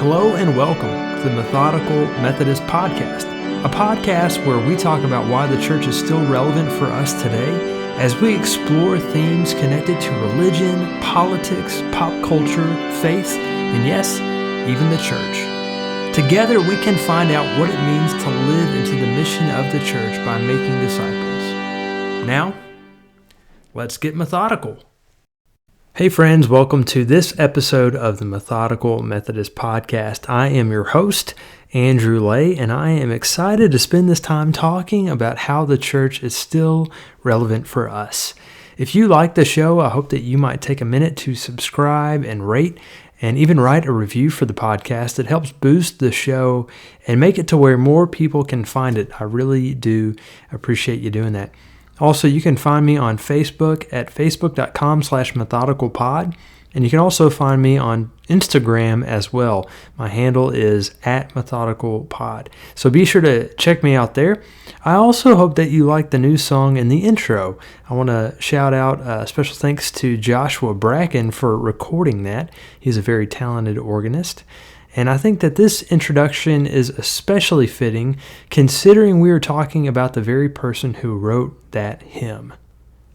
Hello and welcome to the Methodical Methodist podcast, a podcast where we talk about why the church is still relevant for us today as we explore themes connected to religion, politics, pop culture, faith, and yes, even the church. Together we can find out what it means to live into the mission of the church by making disciples. Now, let's get methodical. Hey friends, welcome to this episode of the Methodical Methodist podcast. I am your host, Andrew Lay, and I am excited to spend this time talking about how the church is still relevant for us. If you like the show, I hope that you might take a minute to subscribe and rate and even write a review for the podcast. It helps boost the show and make it to where more people can find it. I really do appreciate you doing that. Also, you can find me on Facebook at facebook.com/methodicalpod, and you can also find me on Instagram as well. My handle is @methodicalpod. So be sure to check me out there. I also hope that you like the new song in the intro. I want to shout out special thanks to Joshua Bracken for recording that. He's a very talented organist. And I think that this introduction is especially fitting considering we are talking about the very person who wrote that hymn.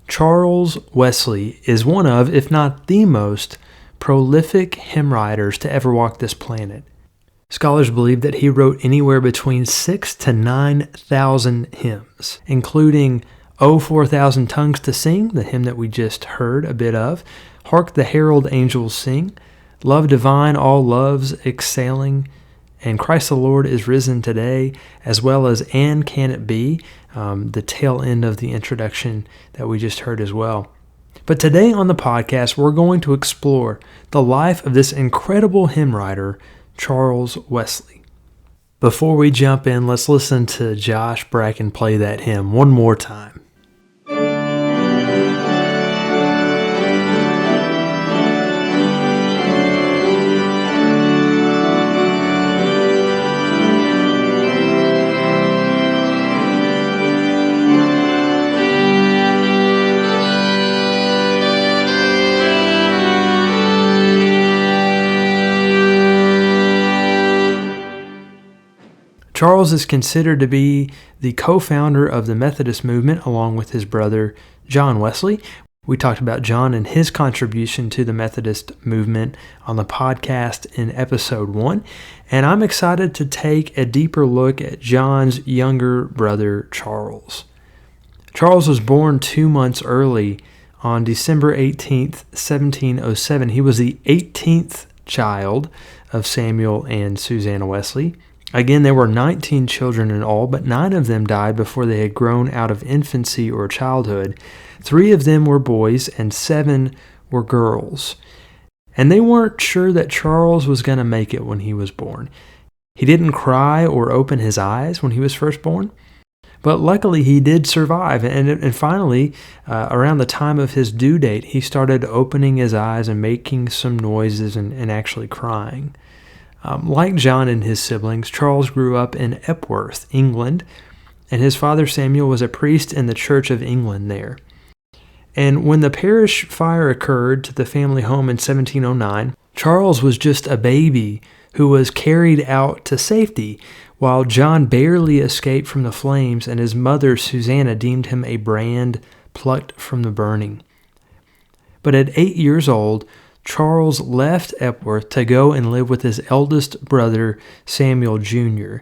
Charles Wesley is one of, if not the most, prolific hymn writers to ever walk this planet. Scholars believe that he wrote anywhere between 6,000 to 9,000 hymns, including "O 4,000 Tongues to Sing," the hymn that we just heard a bit of, "Hark the Herald Angels Sing," "Love Divine, All Loves Exhaling," and "Christ the Lord is Risen Today," as well as "And Can It Be," the tail end of the introduction that we just heard as well. But today on the podcast, we're going to explore the life of this incredible hymn writer, Charles Wesley. Before we jump in, let's listen to Josh Bracken play that hymn one more time. Charles is considered to be the co-founder of the Methodist movement along with his brother John Wesley. We talked about John and his contribution to the Methodist movement on the podcast in episode 1, and I'm excited to take a deeper look at John's younger brother Charles. Charles was born 2 months early on December 18th, 1707. He was the 18th child of Samuel and Susanna Wesley. Again, there were 19 children in all, but 9 of them died before they had grown out of infancy or childhood. 3 of them were boys and 7 were girls. And they weren't sure that Charles was going to make it when he was born. He didn't cry or open his eyes when he was first born, but luckily he did survive. And finally, around the time of his due date, he started opening his eyes and making some noises and actually crying. Like John and his siblings, Charles grew up in Epworth, England, and his father Samuel was a priest in the Church of England there. And when the parish fire occurred to the family home in 1709, Charles was just a baby who was carried out to safety, while John barely escaped from the flames and his mother Susanna deemed him a brand plucked from the burning. But at 8 years old, Charles left Epworth to go and live with his eldest brother, Samuel Jr.,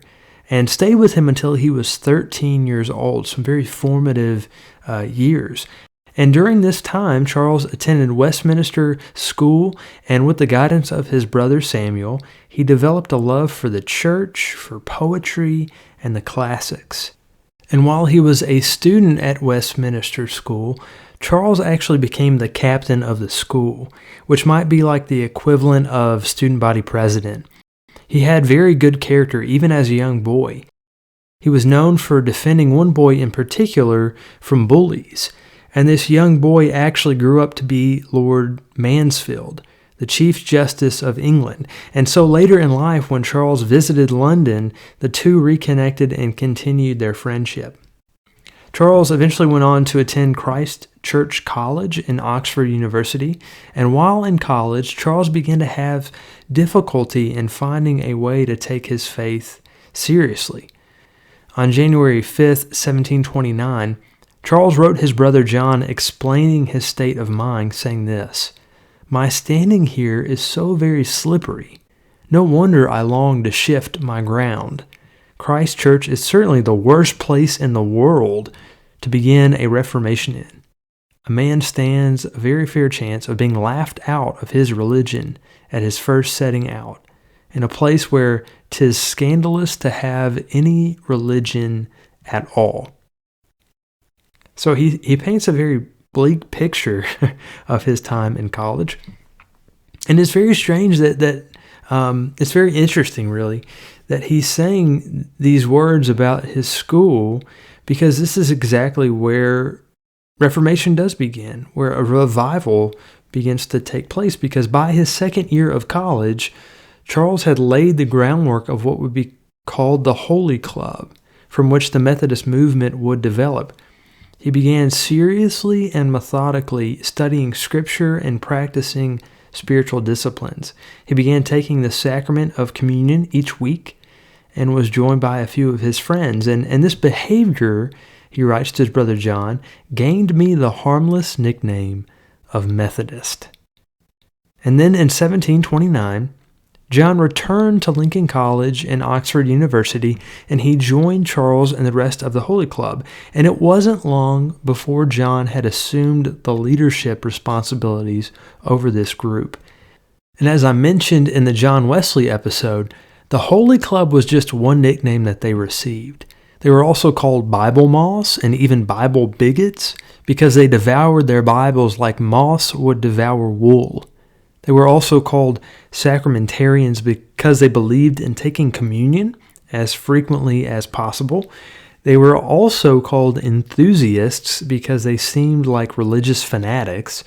and stayed with him until he was 13 years old, some very formative years. And during this time, Charles attended Westminster School, and with the guidance of his brother Samuel, he developed a love for the church, for poetry, and the classics. And while he was a student at Westminster School, Charles actually became the captain of the school, which might be like the equivalent of student body president. He had very good character even as a young boy. He was known for defending one boy in particular from bullies, and this young boy actually grew up to be Lord Mansfield, the Chief Justice of England. And so later in life, when Charles visited London, the two reconnected and continued their friendship. Charles eventually went on to attend Christ Church College in Oxford University, and while in college, Charles began to have difficulty in finding a way to take his faith seriously. On January 5th, 1729, Charles wrote his brother John explaining his state of mind, saying this, "My standing here is so very slippery. No wonder I long to shift my ground. Christ Church is certainly the worst place in the world to begin a reformation in. A man stands a very fair chance of being laughed out of his religion at his first setting out, in a place where 'tis scandalous to have any religion at all." So he paints a very bleak picture of his time in college. And it's very strange that it's very interesting, really, that he's saying these words about his school, because this is exactly where Reformation does begin, where a revival begins to take place, because by his second year of college, Charles had laid the groundwork of what would be called the Holy Club, from which the Methodist movement would develop. He began seriously and methodically studying Scripture and practicing spiritual disciplines. He began taking the sacrament of communion each week and was joined by a few of his friends. And this behavior, he writes to his brother John, gained me the harmless nickname of Methodist. And then in 1729, John returned to Lincoln College and Oxford University, and he joined Charles and the rest of the Holy Club. And it wasn't long before John had assumed the leadership responsibilities over this group. And as I mentioned in the John Wesley episode, the Holy Club was just one nickname that they received. They were also called Bible moths and even Bible bigots because they devoured their Bibles like moths would devour wool. They were also called sacramentarians because they believed in taking communion as frequently as possible. They were also called enthusiasts because they seemed like religious fanatics,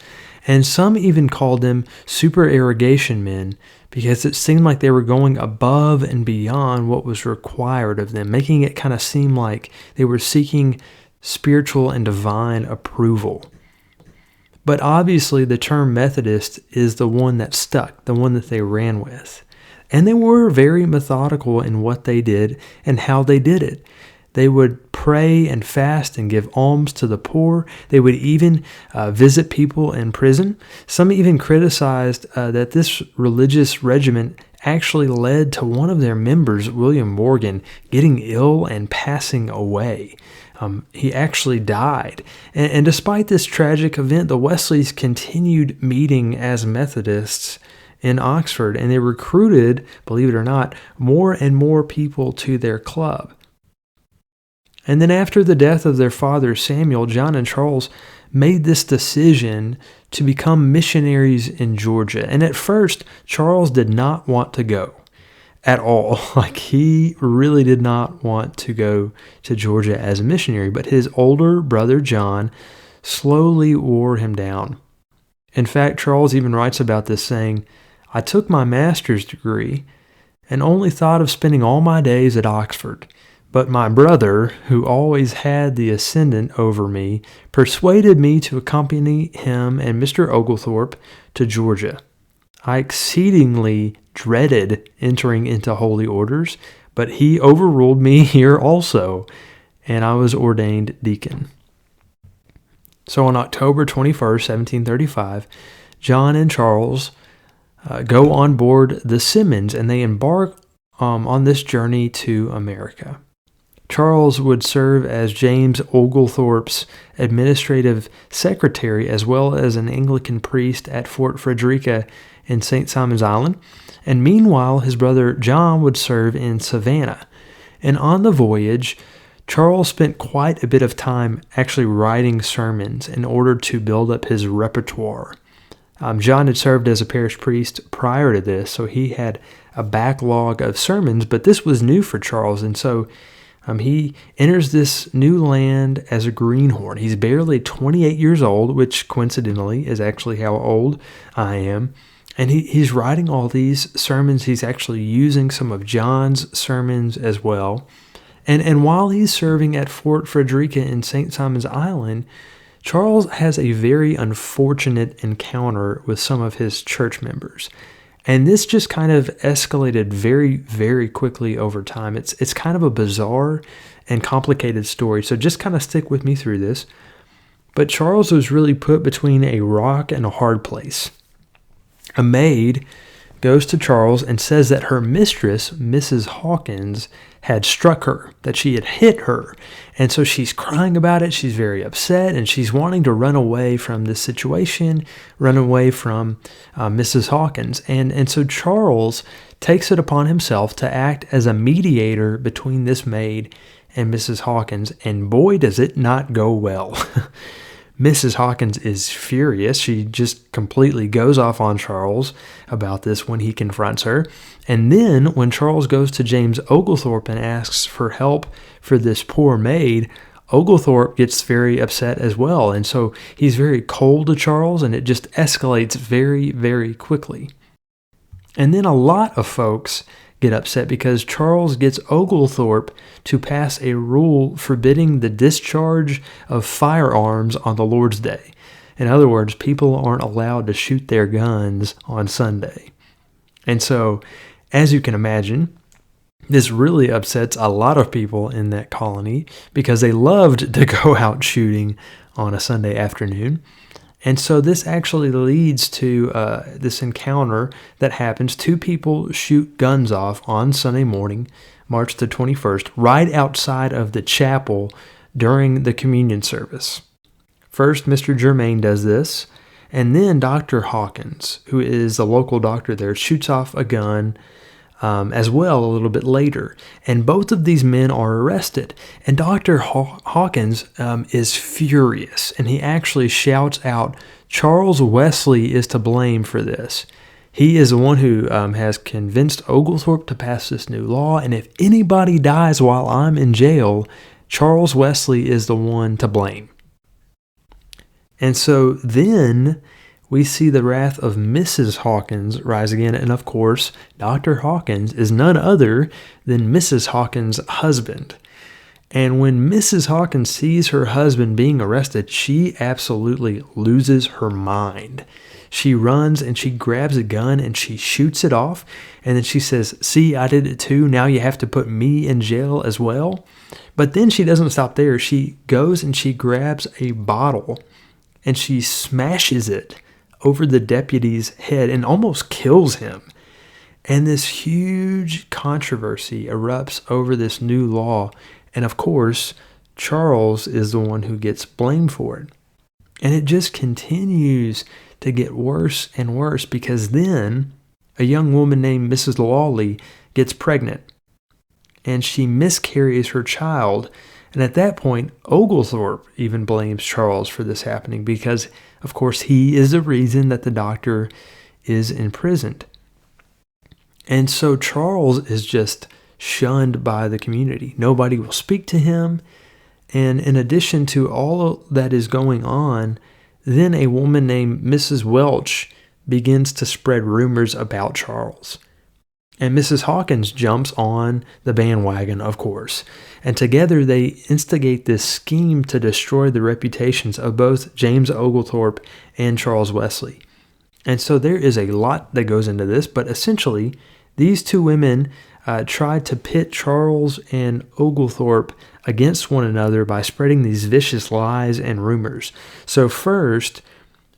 and some even called them supererogation men because it seemed like they were going above and beyond what was required of them, making it kind of seem like they were seeking spiritual and divine approval. But obviously the term Methodist is the one that stuck, the one that they ran with. And they were very methodical in what they did and how they did it. They would pray and fast and give alms to the poor. They would even visit people in prison. Some even criticized that this religious regimen actually led to one of their members, William Morgan, getting ill and passing away. He actually died. And despite this tragic event, the Wesleys continued meeting as Methodists in Oxford, and they recruited, believe it or not, more and more people to their club. And then after the death of their father, Samuel, John and Charles made this decision to become missionaries in Georgia. And at first, Charles did not want to go at all. He really did not want to go to Georgia as a missionary, but his older brother, John, slowly wore him down. In fact, Charles even writes about this, saying, "I took my master's degree and only thought of spending all my days at Oxford. But my brother, who always had the ascendant over me, persuaded me to accompany him and Mr. Oglethorpe to Georgia. I exceedingly dreaded entering into holy orders, but he overruled me here also, and I was ordained deacon." So on October 21st, 1735, John and Charles go on board the Simmons, and they embark on this journey to America. Charles would serve as James Oglethorpe's administrative secretary as well as an Anglican priest at Fort Frederica in St. Simon's Island. And meanwhile, his brother John would serve in Savannah. And on the voyage, Charles spent quite a bit of time actually writing sermons in order to build up his repertoire. John had served as a parish priest prior to this, so he had a backlog of sermons, but this was new for Charles, and so he enters this new land as a greenhorn. He's barely 28 years old, which coincidentally is actually how old I am. And he's writing all these sermons. He's actually using some of John's sermons as well. And while he's serving at Fort Frederica in St. Simon's Island, Charles has a very unfortunate encounter with some of his church members. And this just kind of escalated very, very quickly over time. It's kind of a bizarre and complicated story, so just kind of stick with me through this. But Charles was really put between a rock and a hard place. A maid goes to Charles and says that her mistress, Mrs. Hawkins, had struck her, that she had hit her. And so she's crying about it. She's very upset, and she's wanting to run away from this situation, run away from Mrs. Hawkins. And so Charles takes it upon himself to act as a mediator between this maid and Mrs. Hawkins, and boy, does it not go well. Mrs. Hawkins is furious. She just completely goes off on Charles about this when he confronts her. And then when Charles goes to James Oglethorpe and asks for help for this poor maid, Oglethorpe gets very upset as well. And so he's very cold to Charles, and it just escalates very, very quickly. And then a lot of folks get upset because Charles gets Oglethorpe to pass a rule forbidding the discharge of firearms on the Lord's Day. In other words, people aren't allowed to shoot their guns on Sunday. And so, as you can imagine, this really upsets a lot of people in that colony because they loved to go out shooting on a Sunday afternoon. And so this actually leads to this encounter that happens. Two people shoot guns off on Sunday morning, March the 21st, right outside of the chapel during the communion service. First, Mr. Germain does this, and then Dr. Hawkins, who is the local doctor there, shoots off a gun as well a little bit later. And both of these men are arrested. And Dr. Hawkins is furious, and he actually shouts out, Charles Wesley is to blame for this. He is the one who has convinced Oglethorpe to pass this new law, and if anybody dies while I'm in jail, Charles Wesley is the one to blame. And so then we see the wrath of Mrs. Hawkins rise again, and of course, Dr. Hawkins is none other than Mrs. Hawkins' husband. And when Mrs. Hawkins sees her husband being arrested, she absolutely loses her mind. She runs and she grabs a gun and she shoots it off, and then she says, see, I did it too, now you have to put me in jail as well. But then she doesn't stop there. She goes and she grabs a bottle and she smashes it over the deputy's head and almost kills him. And this huge controversy erupts over this new law. And of course, Charles is the one who gets blamed for it. And it just continues to get worse and worse because then a young woman named Mrs. Lawley gets pregnant and she miscarries her child. And at that point, Oglethorpe even blames Charles for this happening because, of course, he is the reason that the doctor is imprisoned. And so Charles is just shunned by the community. Nobody will speak to him. And in addition to all that is going on, then a woman named Mrs. Welch begins to spread rumors about Charles. And Mrs. Hawkins jumps on the bandwagon, of course. And together they instigate this scheme to destroy the reputations of both James Oglethorpe and Charles Wesley. And so there is a lot that goes into this, but essentially these two women tried to pit Charles and Oglethorpe against one another by spreading these vicious lies and rumors. So first,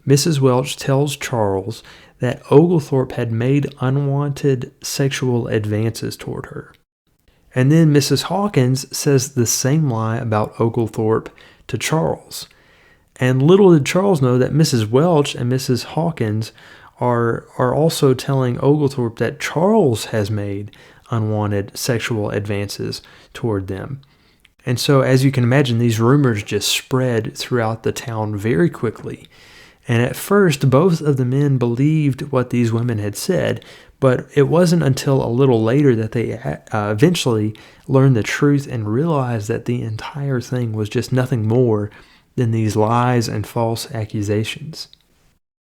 Mrs. Welch tells Charles that Oglethorpe had made unwanted sexual advances toward her. And then Mrs. Hawkins says the same lie about Oglethorpe to Charles. And little did Charles know that Mrs. Welch and Mrs. Hawkins are also telling Oglethorpe that Charles has made unwanted sexual advances toward them. And so, as you can imagine, these rumors just spread throughout the town very quickly. And at first, both of the men believed what these women had said, but it wasn't until a little later that they eventually learned the truth and realized that the entire thing was just nothing more than these lies and false accusations.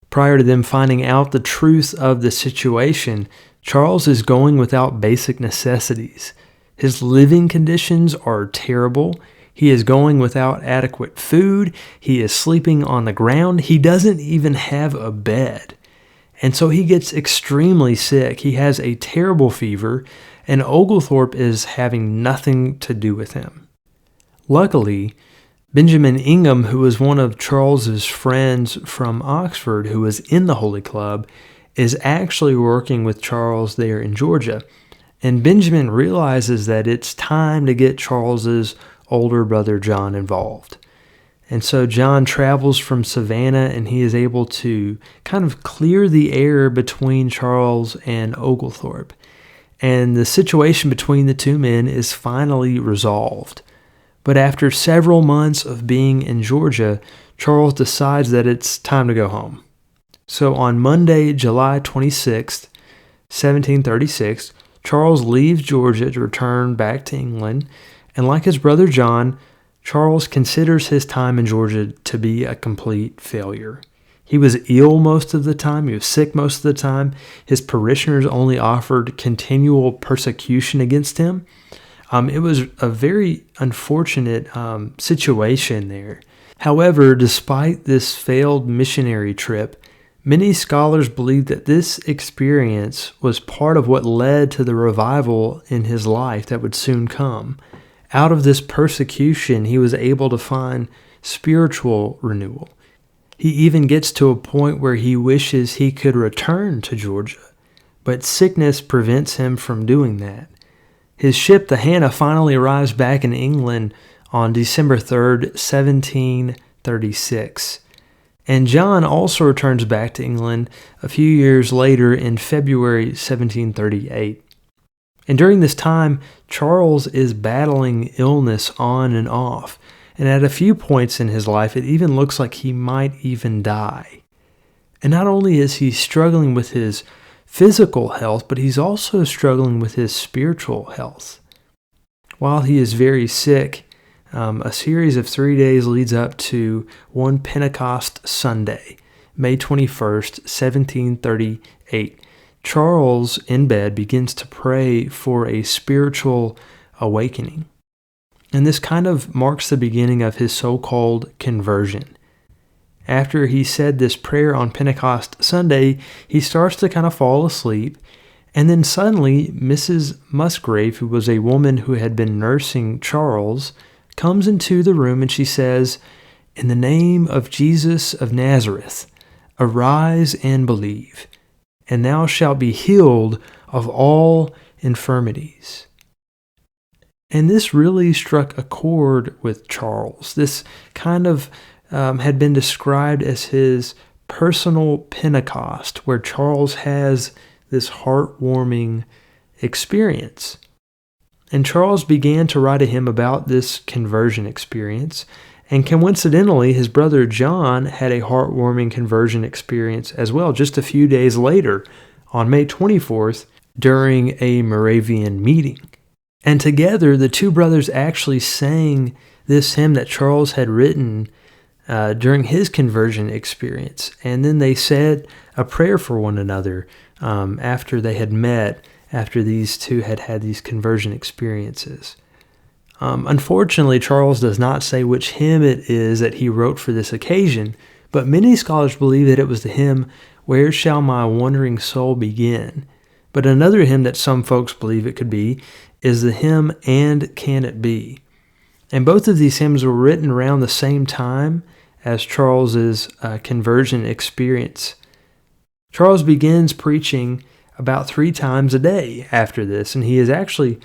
Prior to them finding out the truth of the situation, Charles is going without basic necessities. His living conditions are terrible. He is going without adequate food. He is sleeping on the ground. He doesn't even have a bed. And so he gets extremely sick. He has a terrible fever, and Oglethorpe is having nothing to do with him. Luckily, Benjamin Ingham, who was one of Charles's friends from Oxford who was in the Holy Club, is actually working with Charles there in Georgia. And Benjamin realizes that it's time to get Charles's older brother John involved. And so John travels from Savannah, and he is able to kind of clear the air between Charles and Oglethorpe. And the situation between the two men is finally resolved. But after several months of being in Georgia, Charles decides that it's time to go home. So on Monday, July 26th, 1736, Charles leaves Georgia to return back to England, and like his brother John, Charles considers his time in Georgia to be a complete failure. He was ill most of the time. He was sick most of the time. His parishioners only offered continual persecution against him. It was a very unfortunate situation there. However, despite this failed missionary trip, many scholars believe that this experience was part of what led to the revival in his life that would soon come. Out of this persecution, he was able to find spiritual renewal. He even gets to a point where he wishes he could return to Georgia, but sickness prevents him from doing that. His ship, the Hannah, finally arrives back in England on December 3rd, 1736. And John also returns back to England a few years later in February 1738. And during this time, Charles is battling illness on and off. And at a few points in his life, it even looks like he might even die. And not only is he struggling with his physical health, but he's also struggling with his spiritual health. While he is very sick, a series of 3 days leads up to one Pentecost Sunday, May 21st, 1738. Charles, in bed, begins to pray for a spiritual awakening. And this kind of marks the beginning of his so-called conversion. After he said this prayer on Pentecost Sunday, he starts to kind of fall asleep. And then suddenly, Mrs. Musgrave, who was a woman who had been nursing Charles, comes into the room and she says, "In the name of Jesus of Nazareth, arise and believe, and thou shalt be healed of all infirmities." And this really struck a chord with Charles. This kind of had been described as his personal Pentecost, where Charles has this heartwarming experience. And Charles began to write a hymn about this conversion experience. And coincidentally, his brother John had a heartwarming conversion experience as well, just a few days later, on May 24th, during a Moravian meeting. And together, the two brothers actually sang this hymn that Charles had written during his conversion experience. And then they said a prayer for one another after they had met, after these two had had these conversion experiences. Unfortunately, Charles does not say which hymn it is that he wrote for this occasion, but many scholars believe that it was the hymn, "Where Shall My Wandering Soul Begin?" But another hymn that some folks believe it could be is the hymn, "And Can It Be?" And both of these hymns were written around the same time as Charles's conversion experience. Charles begins preaching about 3 times a day after this, and he is actually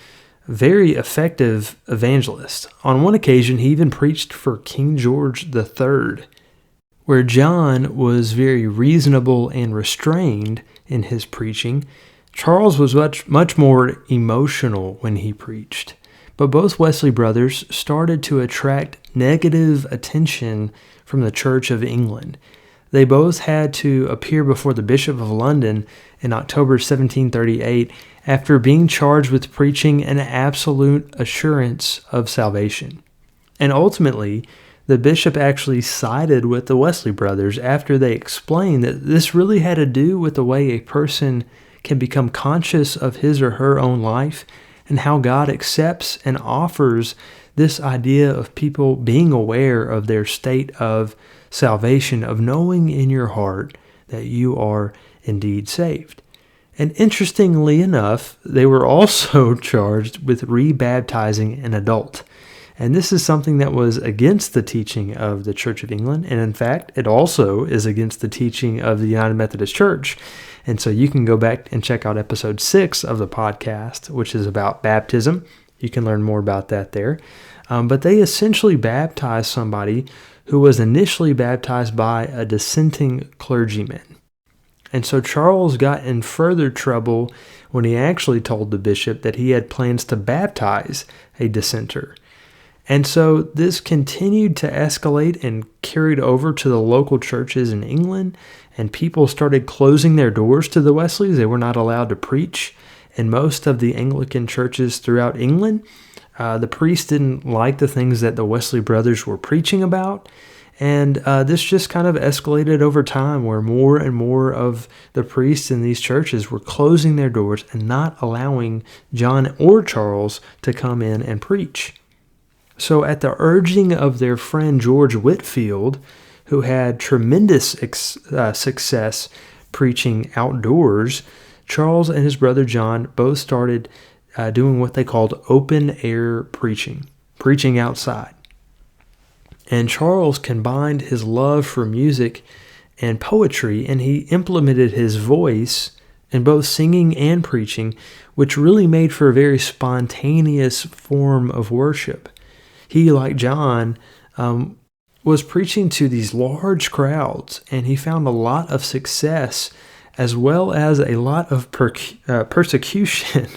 a very effective evangelist. On one occasion, he even preached for King George III, where John was very reasonable and restrained in his preaching. Charles was much more emotional when he preached. But both Wesley brothers started to attract negative attention from the Church of England. They both had to appear before the Bishop of London in October 1738 after being charged with preaching an absolute assurance of salvation. And ultimately, the bishop actually sided with the Wesley brothers after they explained that this really had to do with the way a person can become conscious of his or her own life and how God accepts and offers this idea of people being aware of their state of salvation, of knowing in your heart that you are indeed saved. And interestingly enough, they were also charged with rebaptizing an adult. And this is something that was against the teaching of the Church of England. And in fact, it also is against the teaching of the United Methodist Church. And so you can go back and check out episode 6 of the podcast, which is about baptism. You can learn more about that there. But they essentially baptized somebody who was initially baptized by a dissenting clergyman. And so Charles got in further trouble when he actually told the bishop that he had plans to baptize a dissenter. And so this continued to escalate and carried over to the local churches in England, and people started closing their doors to the Wesleys. They were not allowed to preach in most of the Anglican churches throughout England. The priests didn't like the things that the Wesley brothers were preaching about, and this just kind of escalated over time, where more and more of the priests in these churches were closing their doors and not allowing John or Charles to come in and preach. So at the urging of their friend George Whitefield, who had tremendous success preaching outdoors, Charles and his brother John both started doing what they called open-air preaching outside. And Charles combined his love for music and poetry, and he implemented his voice in both singing and preaching, which really made for a very spontaneous form of worship. He, like John, was preaching to these large crowds, and he found a lot of success as well as a lot of persecution.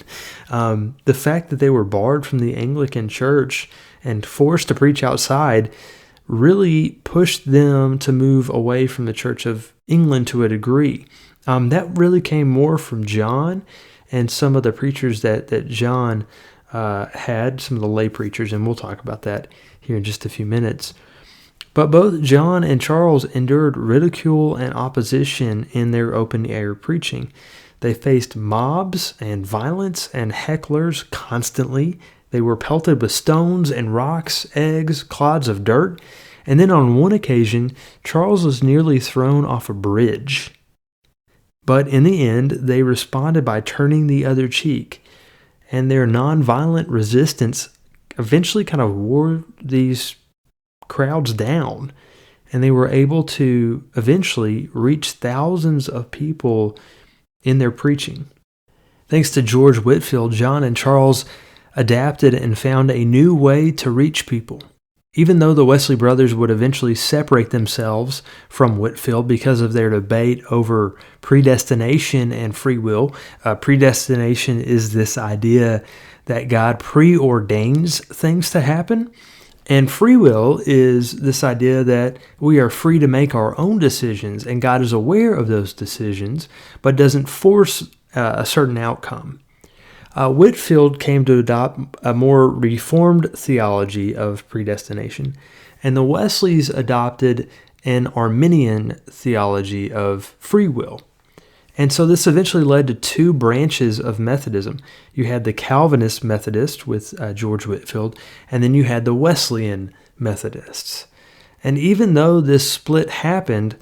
The fact that they were barred from the Anglican Church and forced to preach outside really pushed them to move away from the Church of England to a degree. That really came more from John and some of the preachers that John had, some of the lay preachers, and we'll talk about that here in just a few minutes. But both John and Charles endured ridicule and opposition in their open-air preaching. They faced mobs and violence and hecklers constantly. They were pelted with stones and rocks, eggs, clods of dirt. And then on one occasion, Charles was nearly thrown off a bridge. But in the end, they responded by turning the other cheek. And their nonviolent resistance eventually kind of wore these crowds down, and they were able to eventually reach thousands of people in their preaching. Thanks to George Whitefield, John and Charles adapted and found a new way to reach people. Even though the Wesley brothers would eventually separate themselves from Whitefield because of their debate over predestination and free will. Predestination is this idea that God preordains things to happen. And free will is this idea that we are free to make our own decisions, and God is aware of those decisions, but doesn't force a certain outcome. Whitefield came to adopt a more reformed theology of predestination, and the Wesleys adopted an Arminian theology of free will. And so this eventually led to two branches of Methodism. You had the Calvinist Methodist with George Whitefield, and then you had the Wesleyan Methodists. And even though this split happened,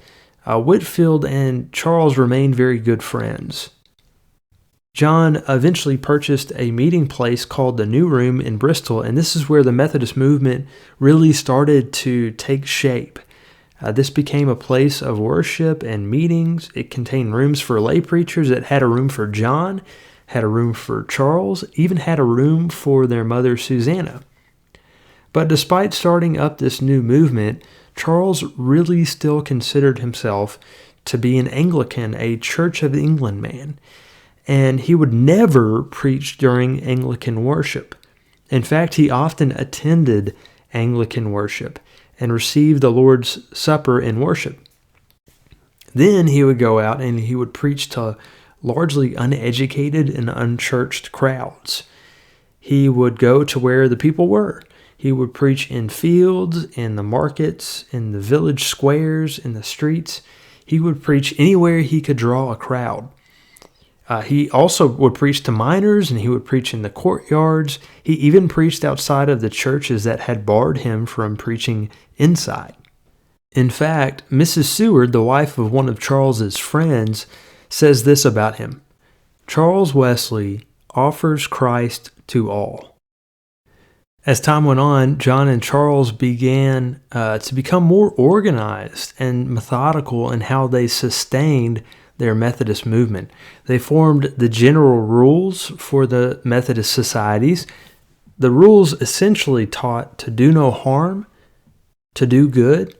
Whitefield and Charles remained very good friends. John eventually purchased a meeting place called the New Room in Bristol, and this is where the Methodist movement really started to take shape. This became a place of worship and meetings. It contained rooms for lay preachers. It had a room for John, had a room for Charles, even had a room for their mother Susanna. But despite starting up this new movement, Charles really still considered himself to be an Anglican, a Church of England man. And he would never preach during Anglican worship. In fact, he often attended Anglican worship and received the Lord's Supper in worship. Then he would go out and he would preach to largely uneducated and unchurched crowds. He would go to where the people were. He would preach in fields, in the markets, in the village squares, in the streets. He would preach anywhere he could draw a crowd. He also would preach to minors, and he would preach in the courtyards. He even preached outside of the churches that had barred him from preaching inside. In fact, Mrs. Seward, the wife of one of Charles's friends, says this about him: Charles Wesley offers Christ to all. As time went on, John and Charles began to become more organized and methodical in how they sustained their Methodist movement. They formed the general rules for the Methodist societies. The rules essentially taught to do no harm, to do good,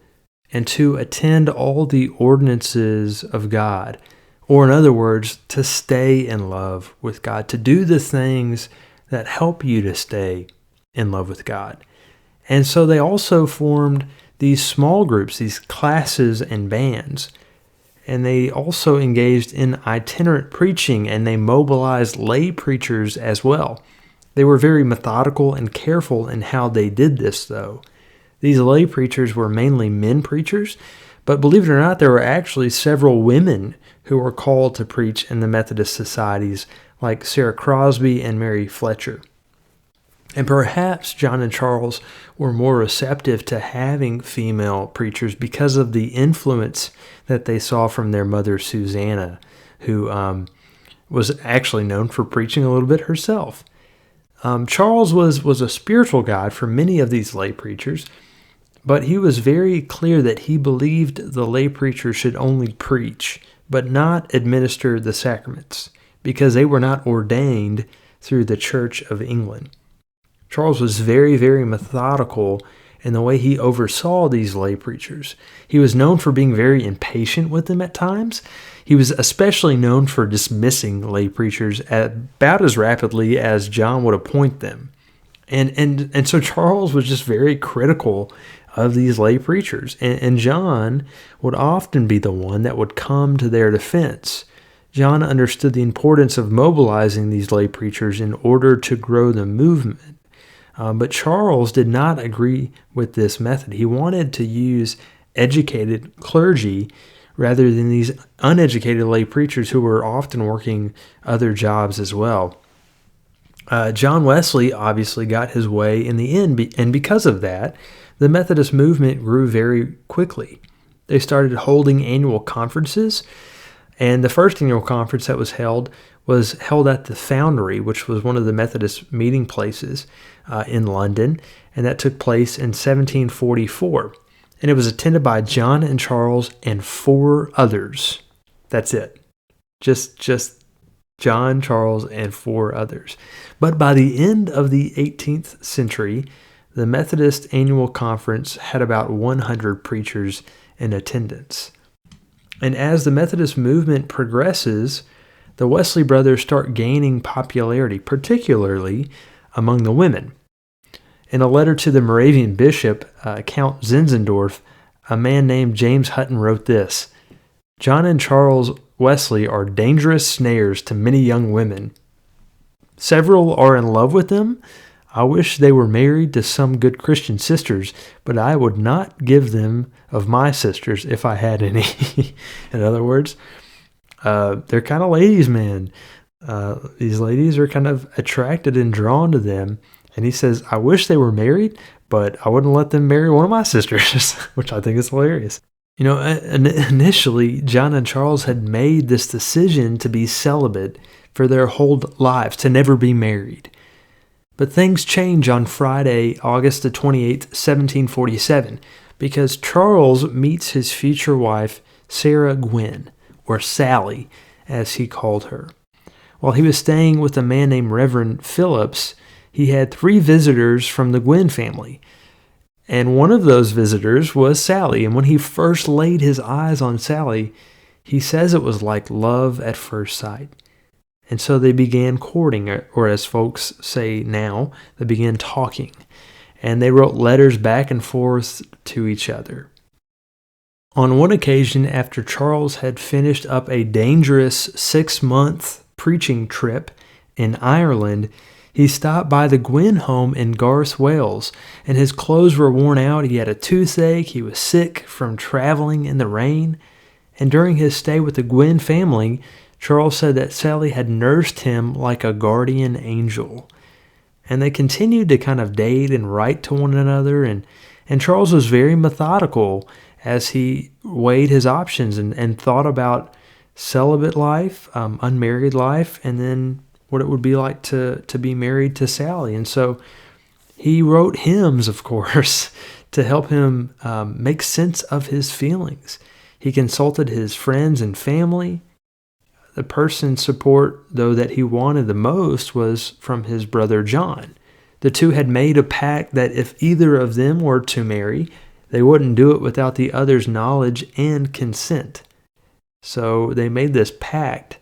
and to attend all the ordinances of God. Or in other words, to stay in love with God, to do the things that help you to stay in love with God. And so they also formed these small groups, these classes and bands. And they also engaged in itinerant preaching, and they mobilized lay preachers as well. They were very methodical and careful in how they did this, though. These lay preachers were mainly men preachers, but believe it or not, there were actually several women who were called to preach in the Methodist societies, like Sarah Crosby and Mary Fletcher. And perhaps John and Charles were more receptive to having female preachers because of the influence that they saw from their mother, Susanna, who was actually known for preaching a little bit herself. Charles was a spiritual guide for many of these lay preachers, but he was very clear that he believed the lay preachers should only preach, but not administer the sacraments, because they were not ordained through the Church of England. Charles was very, very methodical in the way he oversaw these lay preachers. He was known for being very impatient with them at times. He was especially known for dismissing lay preachers about as rapidly as John would appoint them. And so Charles was just very critical of these lay preachers. And John would often be the one that would come to their defense. John understood the importance of mobilizing these lay preachers in order to grow the movement. But Charles did not agree with this method. He wanted to use educated clergy rather than these uneducated lay preachers who were often working other jobs as well. John Wesley obviously got his way in the end, and because of that, the Methodist movement grew very quickly. They started holding annual conferences, and the first annual conference that was held at the Foundry, which was one of the Methodist meeting places in London, and that took place in 1744. And it was attended by John and Charles and 4 others. That's it. Just John, Charles, and 4 others. But by the end of the 18th century, the Methodist annual conference had about 100 preachers in attendance. And as the Methodist movement progresses, the Wesley brothers start gaining popularity, particularly among the women. In a letter to the Moravian bishop, Count Zinzendorf, a man named James Hutton wrote this: John and Charles Wesley are dangerous snares to many young women. Several are in love with them. I wish they were married to some good Christian sisters, but I would not give them of my sisters if I had any. In other words, they're kind of ladies' man. These ladies are kind of attracted and drawn to them. And he says, I wish they were married, but I wouldn't let them marry one of my sisters, which I think is hilarious. You know, initially, John and Charles had made this decision to be celibate for their whole lives, to never be married. But things change on Friday, August the 28th, 1747, because Charles meets his future wife, Sarah Gwynn, or Sally, as he called her. While he was staying with a man named Reverend Phillips, he had 3 visitors from the Gwynn family. And one of those visitors was Sally. And when he first laid his eyes on Sally, he says it was like love at first sight. And so they began courting, or as folks say now, they began talking. And they wrote letters back and forth to each other. On one occasion, after Charles had finished up a dangerous 6-month preaching trip in Ireland, he stopped by the Gwynn home in Garth, Wales, and his clothes were worn out. He had a toothache. He was sick from traveling in the rain. And during his stay with the Gwynn family, Charles said that Sally had nursed him like a guardian angel. And they continued to kind of date and write to one another, and Charles was very methodical as he weighed his options and thought about celibate life, unmarried life, and then what it would be like to be married to Sally. And so he wrote hymns, of course, to help him make sense of his feelings. He consulted his friends and family. The person's support, though, that he wanted the most was from his brother John. The two had made a pact that if either of them were to marry, they wouldn't do it without the other's knowledge and consent. So they made this pact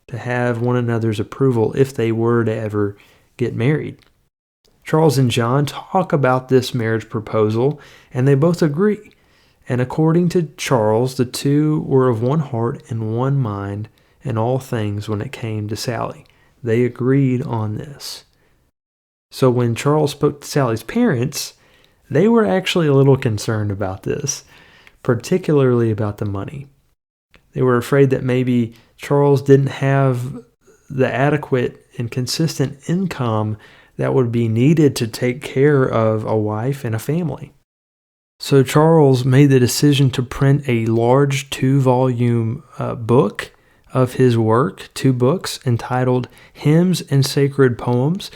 to have one another's approval if they were to ever get married. Charles and John talk about this marriage proposal, and they both agree. And according to Charles, the two were of one heart and one mind in all things when it came to Sally. They agreed on this. So when Charles spoke to Sally's parents, they were actually a little concerned about this, particularly about the money. They were afraid that maybe Charles didn't have the adequate and consistent income that would be needed to take care of a wife and a family. So Charles made the decision to print a large 2-volume book of his work, 2 books entitled Hymns and Sacred Poems.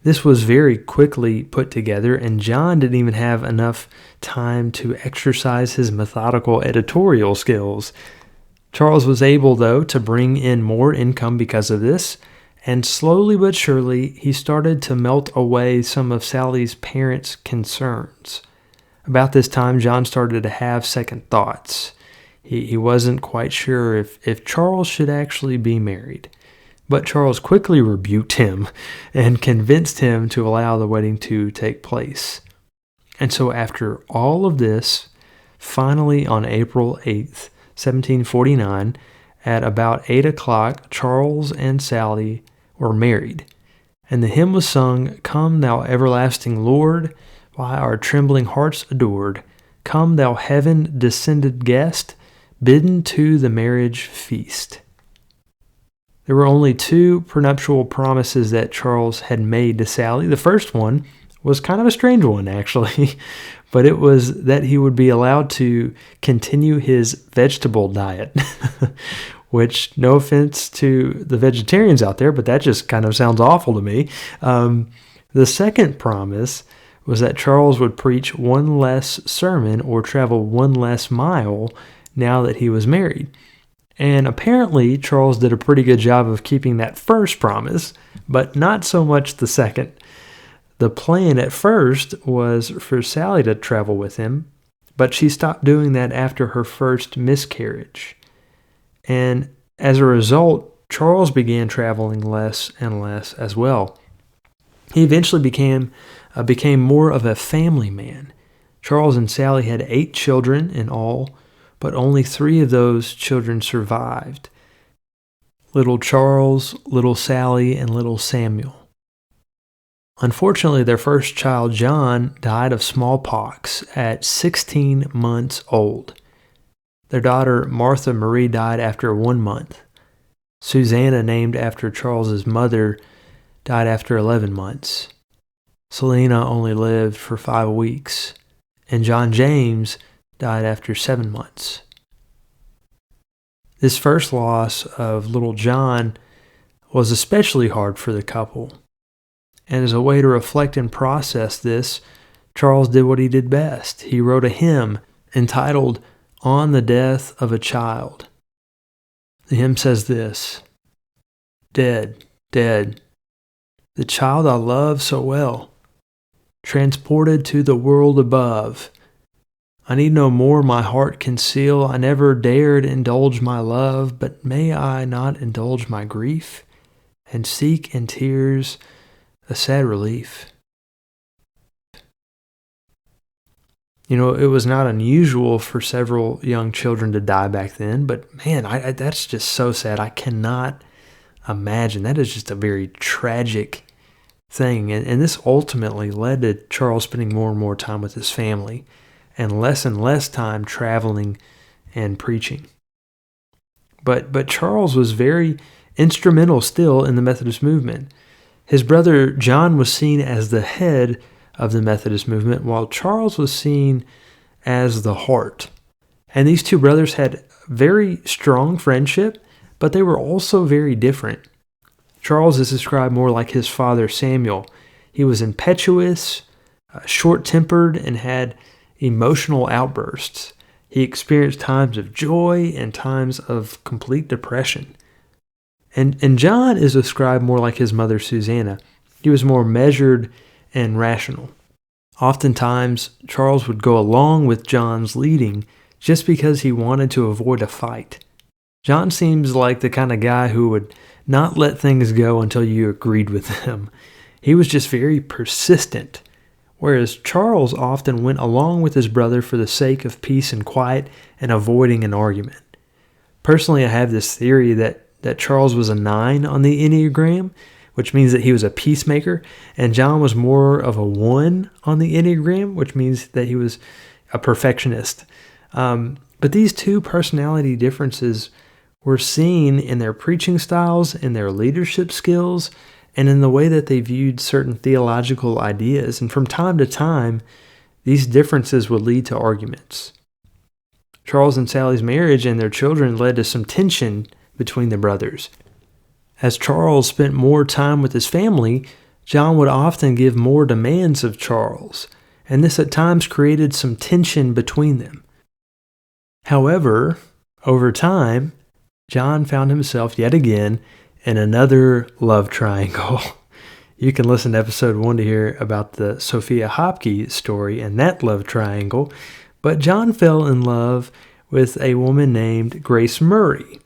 This was very quickly put together, and John didn't even have enough time to exercise his methodical editorial skills. Charles was able, though, to bring in more income because of this, and slowly but surely he started to melt away some of Sally's parents' concerns. About this time, John started to have second thoughts. He wasn't quite sure if Charles should actually be married. But Charles quickly rebuked him and convinced him to allow the wedding to take place. And so after all of this, finally on April 8th, 1749, at about 8 o'clock, Charles and Sally were married. And the hymn was sung, "Come, thou everlasting Lord, why our trembling hearts adored. Come, thou heaven-descended guest, bidden to the marriage feast." There were only 2 prenuptial promises that Charles had made to Sally. The first one was kind of a strange one, actually, but it was that he would be allowed to continue his vegetable diet, which, no offense to the vegetarians out there, but that just kind of sounds awful to me. The second promise was that Charles would preach one less sermon or travel one less mile now that he was married. And apparently, Charles did a pretty good job of keeping that first promise, but not so much the second. The plan at first was for Sally to travel with him, but she stopped doing that after her first miscarriage. And as a result, Charles began traveling less and less as well. He eventually became more of a family man. Charles and Sally had 8 children in all, but only 3 of those children survived: little Charles, little Sally, and little Samuel. Unfortunately, their first child, John, died of smallpox at 16 months old. Their daughter, Martha Marie, died after 1 month. Susanna, named after Charles's mother, died after 11 months. Selena only lived for 5 weeks, and John James died after 7 months. This first loss of little John was especially hard for the couple. And as a way to reflect and process this, Charles did what he did best. He wrote a hymn entitled "On the Death of a Child." The hymn says this: "Dead, dead, the child I love so well, transported to the world above. I need no more my heart conceal. I never dared indulge my love, but may I not indulge my grief, and seek in tears a sad relief?" You know, it was not unusual for several young children to die back then, but man, that's just so sad. I cannot imagine. That is just a very tragic thing. And this ultimately led to Charles spending more and more time with his family and less time traveling and preaching. But Charles was very instrumental still in the Methodist movement. His brother John was seen as the head of the Methodist movement, while Charles was seen as the heart. And these two brothers had very strong friendship, but they were also very different. Charles is described more like his father Samuel. He was impetuous, short-tempered, and had emotional outbursts. He experienced times of joy and times of complete depression. And John is described more like his mother Susanna. He was more measured and rational. Oftentimes, Charles would go along with John's leading just because he wanted to avoid a fight. John seems like the kind of guy who would not let things go until you agreed with him. He was just very persistent, whereas Charles often went along with his brother for the sake of peace and quiet and avoiding an argument. Personally, I have this theory that Charles was a 9 on the Enneagram, which means that he was a peacemaker, and John was more of a 1 on the Enneagram, which means that he was a perfectionist. But these two personality differences were seen in their preaching styles, in their leadership skills, and in the way that they viewed certain theological ideas. And from time to time, these differences would lead to arguments. Charles and Sally's marriage and their children led to some tension between the brothers. As Charles spent more time with his family, John would often give more demands of Charles, and this at times created some tension between them. However, over time, John found himself yet again in another love triangle. You can listen to episode 1 to hear about the Sophia Hopke story and that love triangle, but John fell in love with a woman named Grace Murray,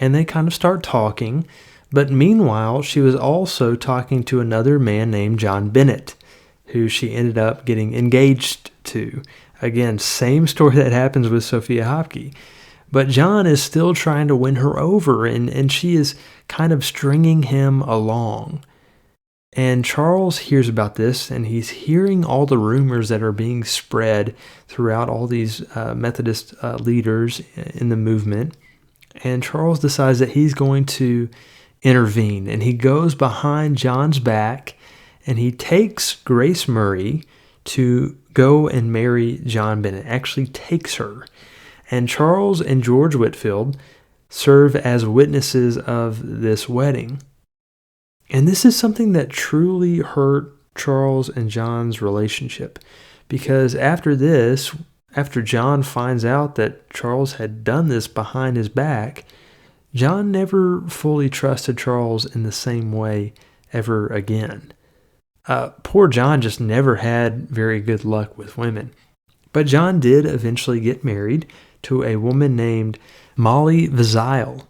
and they kind of start talking, but meanwhile, she was also talking to another man named John Bennett, who she ended up getting engaged to. Again, same story that happens with Sophia Hopke. But John is still trying to win her over, and she is kind of stringing him along. And Charles hears about this, and he's hearing all the rumors that are being spread throughout all these Methodist leaders in the movement. And Charles decides that he's going to intervene, and he goes behind John's back, and he takes Grace Murray to go and marry John Bennett, actually takes her. And Charles and George Whitefield serve as witnesses of this wedding. And this is something that truly hurt Charles and John's relationship, because after this, after John finds out that Charles had done this behind his back, John never fully trusted Charles in the same way ever again. Poor John just never had very good luck with women. But John did eventually get married to a woman named Molly Vizile.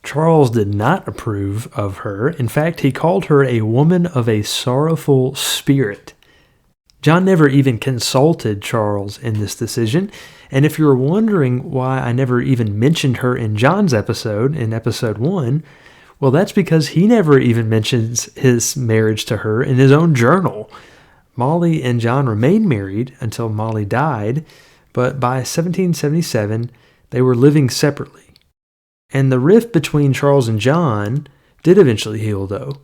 Charles did not approve of her. In fact, he called her a woman of a sorrowful spirit. John never even consulted Charles in this decision. And if you're wondering why I never even mentioned her in John's episode, in episode 1, well, that's because he never even mentions his marriage to her in his own journal. Molly and John remained married until Molly died, but by 1777, they were living separately. And the rift between Charles and John did eventually heal, though.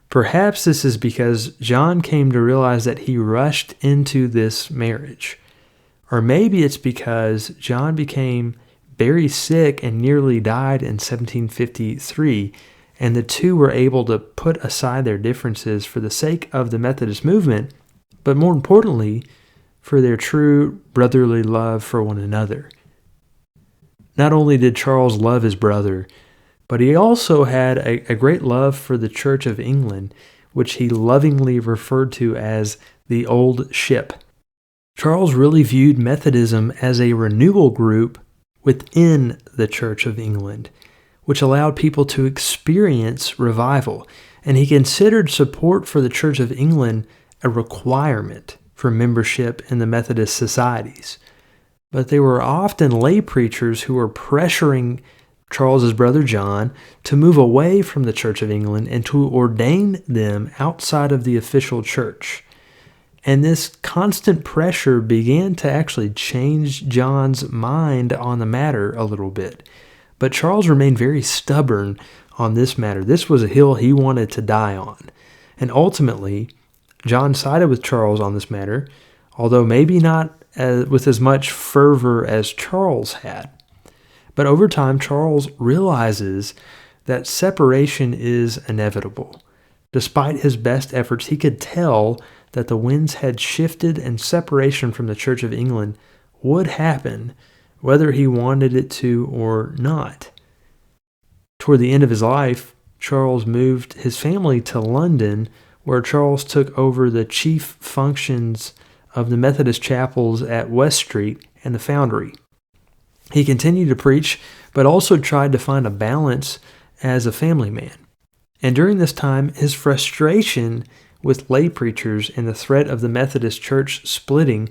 Perhaps this is because John came to realize that he rushed into this marriage. Or maybe it's because John became very sick and nearly died in 1753, and the two were able to put aside their differences for the sake of the Methodist movement, but more importantly, for their true brotherly love for one another. Not only did Charles love his brother, but he also had a great love for the Church of England, which he lovingly referred to as the Old Ship. Charles really viewed Methodism as a renewal group within the Church of England, which allowed people to experience revival, and he considered support for the Church of England a requirement for membership in the Methodist societies. But they were often lay preachers who were pressuring Charles's brother John to move away from the Church of England and to ordain them outside of the official church. And this constant pressure began to actually change John's mind on the matter a little bit. But Charles remained very stubborn on this matter. This was a hill he wanted to die on. And ultimately, John sided with Charles on this matter, although maybe not with as much fervor as Charles had. But over time, Charles realizes that separation is inevitable. Despite his best efforts, he could tell that the winds had shifted and separation from the Church of England would happen, whether he wanted it to or not. Toward the end of his life, Charles moved his family to London, where Charles took over the chief functions of the Methodist chapels at West Street and the Foundry. He continued to preach, but also tried to find a balance as a family man. And during this time, his frustration with lay preachers and the threat of the Methodist Church splitting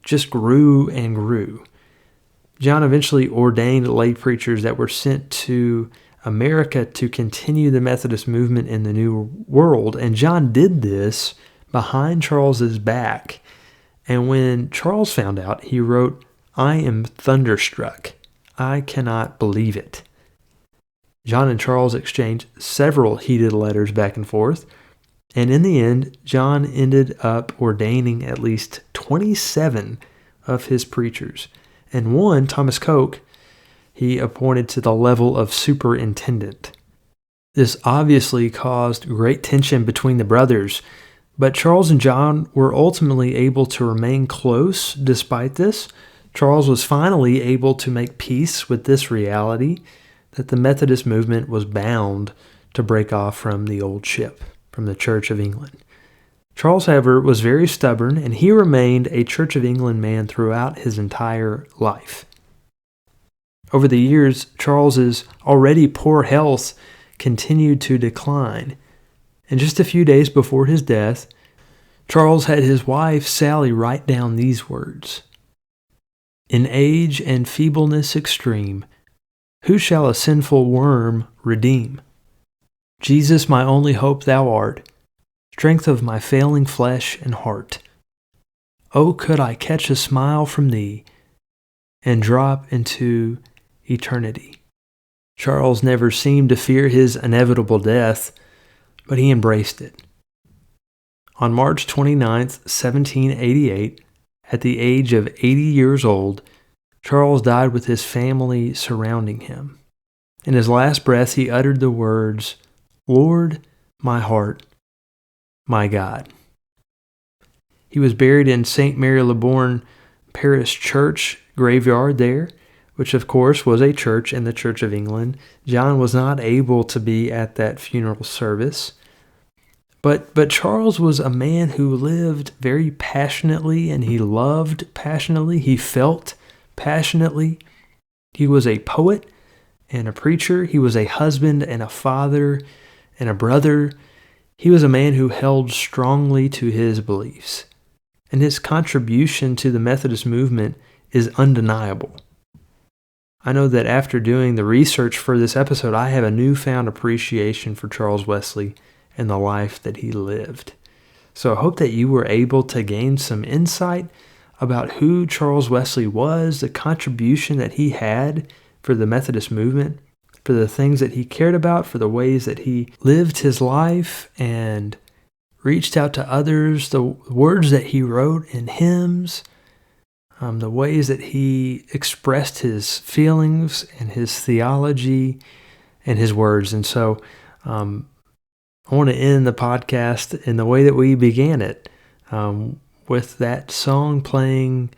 just grew and grew. John eventually ordained lay preachers that were sent to America to continue the Methodist movement in the New World. And John did this behind Charles's back. And when Charles found out, he wrote, "I am thunderstruck. I cannot believe it." John and Charles exchanged several heated letters back and forth. And in the end, John ended up ordaining at least 27 of his preachers. And one, Thomas Coke, he appointed to the level of superintendent. This obviously caused great tension between the brothers, but Charles and John were ultimately able to remain close despite this. Charles was finally able to make peace with this reality that the Methodist movement was bound to break off from the old ship, from the Church of England. Charles, however, was very stubborn, and he remained a Church of England man throughout his entire life. Over the years, Charles's already poor health continued to decline. And just a few days before his death, Charles had his wife, Sally, write down these words: "In age and feebleness extreme, who shall a sinful worm redeem? Jesus, my only hope thou art, strength of my failing flesh and heart. Oh, could I catch a smile from thee and drop into eternity." Charles never seemed to fear his inevitable death, but he embraced it. On March 29th, 1788, at the age of 80 years old, Charles died with his family surrounding him. In his last breath, he uttered the words, "Lord, my heart, my God." He was buried in St. Mary Le Bourne Parish Church graveyard there, which of course was a church in the Church of England. John was not able to be at that funeral service. But Charles was a man who lived very passionately, and he loved passionately. He felt passionately. He was a poet and a preacher. He was a husband and a father and a brother. He was a man who held strongly to his beliefs. And his contribution to the Methodist movement is undeniable. I know that after doing the research for this episode, I have a newfound appreciation for Charles Wesley and the life that he lived. So I hope that you were able to gain some insight about who Charles Wesley was, the contribution that he had for the Methodist movement, for the things that he cared about, for the ways that he lived his life and reached out to others, the words that he wrote in hymns, the ways that he expressed his feelings and his theology and his words. And so I want to end the podcast in the way that we began it, with that song playing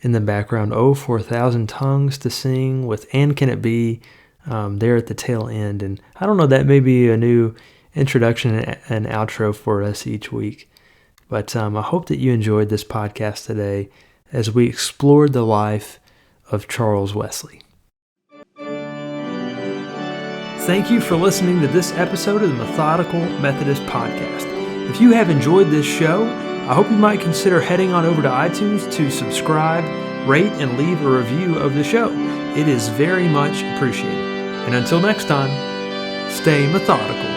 in the background, "Oh, for 1,000 tongues to sing," with "And Can It Be" there at the tail end. And I don't know, that may be a new introduction and outro for us each week. But I hope that you enjoyed this podcast today as we explored the life of Charles Wesley. Thank you for listening to this episode of the Methodical Methodist Podcast. If you have enjoyed this show, I hope you might consider heading on over to iTunes to subscribe, rate, and leave a review of the show. It is very much appreciated. And until next time, stay methodical.